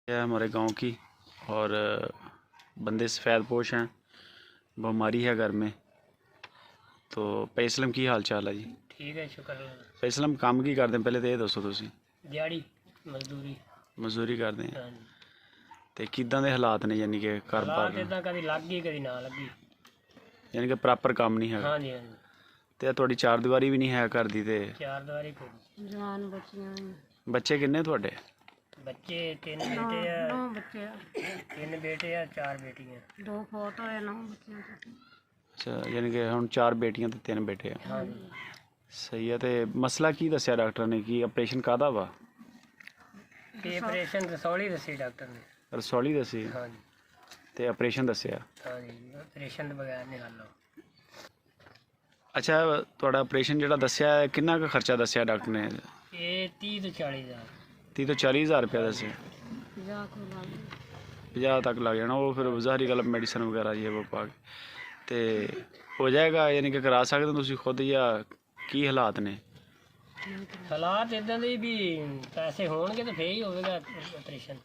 है हमारे गांव की और बंदे सफ़ेदपोश हैं। बीमारी है घर में। तो पैसलम की हाल चाल है जी? ठीक है, शुक्र है। पैसलम काम की करते हैं, पहले तो ये दसो तुसी। दिहाड़ी मजदूरी मजदूरी करते हैं हाँ जी। तो किदां दे हालात ने, यानी कि घर हालात बार इदां कभी लग गई कभी ना लगी। यानी कि प्रॉपर काम नहीं है? हाँ जी हाँ जी। तो थोड़ी चार दीवारी भी नहीं है घर दी ते चार दीवारी को जवान बच्चियां बच्चे किन्ने थोड़े? बच्चे तीन बेटे है, नौ बच्चे तीन बेटे है, चार बेटियां, दो फोटो है, नौ बच्चे। अच्छा, यानी कि हम चार बेटियां ते तीन बेटे हैं। हाँ जी। सही है। तो मसला की दसिया डॉक्टर ने कि ऑपरेशन कादा वा? ऑपरेशन रसौली दसी डॉक्टर ने। रसौली दसी हाँ जी। ते ऑपरेशन दसिया? हाँ जी, ऑपरेशन के बगैर नहीं हल। अच्छा, थोड़ा ऑपरेशन जो दसिया है कितना का खर्चा दसिया डॉक्टर ने? ये 30 तो 40,000। 30 तो 40,000 रुपया दसे? 50 तक लग जाना। वो फिर ज़ाहरी गल मेडिसिन वगैरह ये वो पा के हो जाएगा, यानी कि करा सकते हो तुम खुद, या की हालात ने? हालात इदां दे भी पैसे होणगे तो फिर ही होगा ऑपरेशन।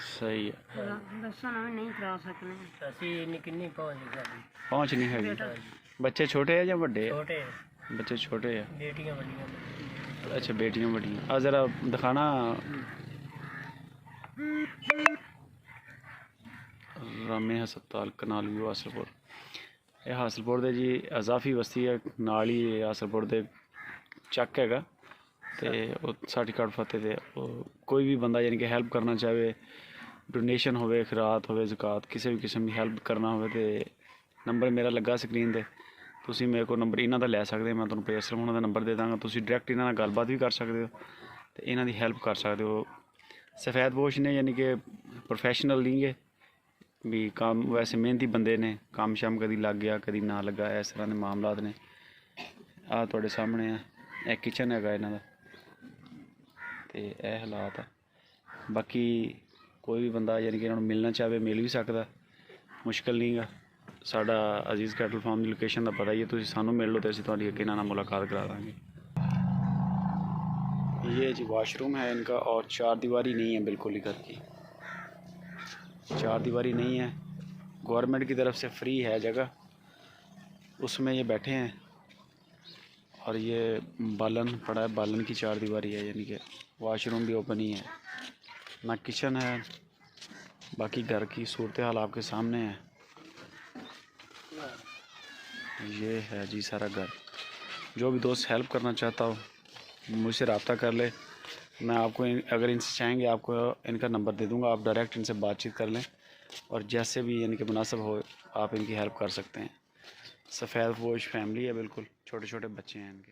सही है। नहीं करा सकते असी किन्नी पहुँच नहीं है। बच्चे छोटे हैं या बड़े? छोटे बच्चे छोटे हैं। बेटियां बड़ियां। अच्छा, बेटियां बड़ियां। आ ज़रा दिखाना रामे हस्पताल कनाल व्यू हासलपुर। ये हासलपुर दे जी अजाफी बस्ती है, नाल ही हासलपुर दे ਚੱਕ हैगा। तो सर्टिफिकेट फतेह दे कोई भी बंदा यानी कि हेल्प करना चाहे, डोनेशन होवे, खिरात होवे, ज़कात, किसी भी किस्म की हेल्प करना होवे तो नंबर मेरा लगा स्क्रीन पर। तुसी मेरे को नंबर इन्हों का लै सकते, मैं तुहानूं पैसलम होना का नंबर दे दाँगा। तुसी डायरैक्ट इन्हों नाल गलबात भी कर सकते हो तो इन्हों की हेल्प कर सकते हो। सफ़ेदपोश ने, यानी कि प्रोफैशनल नहीं है भी, काम वैसे मेहनती बंदे ने, काम शाम कभी लग गया कभी ना लगा, इस तरह के मामलात ने। आ तुहाडे सामने है, एक किचन हैगा इन्हां दा ते यह हालात है। बाकी कोई भी बंदा यानी कि इन्होंने मिलना चाहे मिल भी सकता, मुश्किल नहीं गा। साडा अजीज़ कैटल फार्म की लोकेशन का पता ही है, तुसीं सानूं मिल लो तो असीं तुहाडी अगे इन्हां नाल मुलाकात करा देंगे। ये जी वाशरूम है इनका, और चार दीवारी नहीं है बिल्कुल ही घर की, चार दीवारी नहीं है। गवर्नमेंट की तरफ से फ्री है जगह, उसमें ये बैठे हैं। और ये बालन पड़ा है, बालन की चार दीवारी है, यानी कि वाशरूम भी ओपन ही है, ना किचन है। बाकी घर की सूरत हाल आपके सामने है। ये है जी सारा घर। जो भी दोस्त हेल्प करना चाहता हो मुझसे रब्ता कर ले। मैं आपको अगर इनसे चाहेंगे आपको इनका नंबर दे दूंगा, आप डायरेक्ट इनसे बातचीत कर लें और जैसे भी यानी कि मुनासिब हो आप इनकी हेल्प कर सकते हैं। सफ़ेदपोश फैमिली है बिल्कुल, छोटे छोटे बच्चे हैं इनके।